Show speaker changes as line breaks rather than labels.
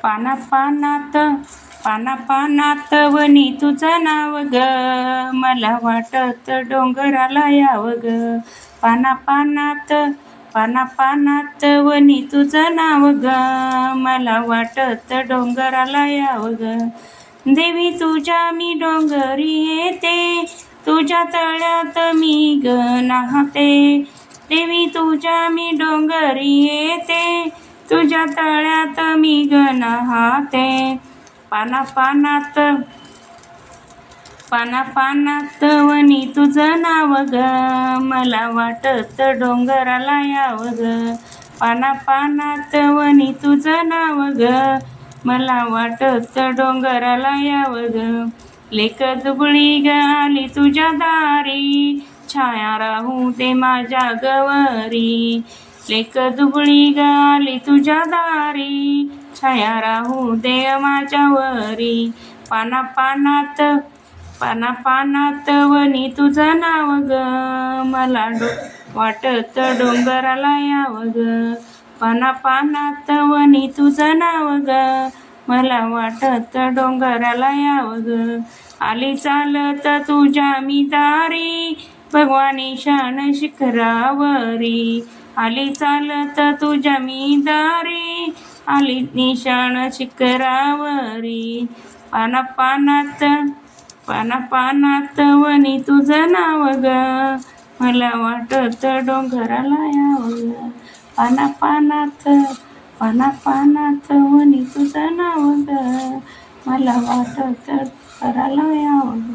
पाना पानात पाना पानात वनी तुझं नाव ग, मला वाटत डोंगराला यावं ग. पाना पानात पाना पानात वनी तुझं नाव ग, मला वाटत डोंगराला यावं ग. देवी तुझ्या मी डोंगरी येते, तुझ्या तळ्यात मी ग नाहते. देवी तुझ्या मी डोंगरी येते, तुझ्या तळ्यात मी ग नाहते. पाना पानात पाना पानात वनी तुझं नाव ग, मला वाटत डोंगराला यावं ग. पाना पानात वनी तुझं नाव ग, मला वाटत डोंगराला यावं ग. लेक दुबळी ग आली तुझ्या दारी, छाया राहू दे माझ्या गवरी. लेक दुबळी ग आली तुझ्या दारी, छाया राहू दे माझ्यावरी. पाना पानात पाना पानात वनी तुझं नाव ग, मला वाटत डोंगराला यावं ग. पाना पानात वनी तुझं नाव ग, मला वाटत डोंगराला यावं ग. आली चालत तुझ्या मी दारी, भगवानी शान शिखरावरी. आली चालत तुझ्या मी दारी, आली निशाण शिखरावरी. पाना पानात पाना पानात वनी तुझं नाव ग, मला वाटत डोंगराला यावं ग. पाना पानात पाना पानात वनी तुझं नाव ग, मला वाटत डोंगराला यावं ग.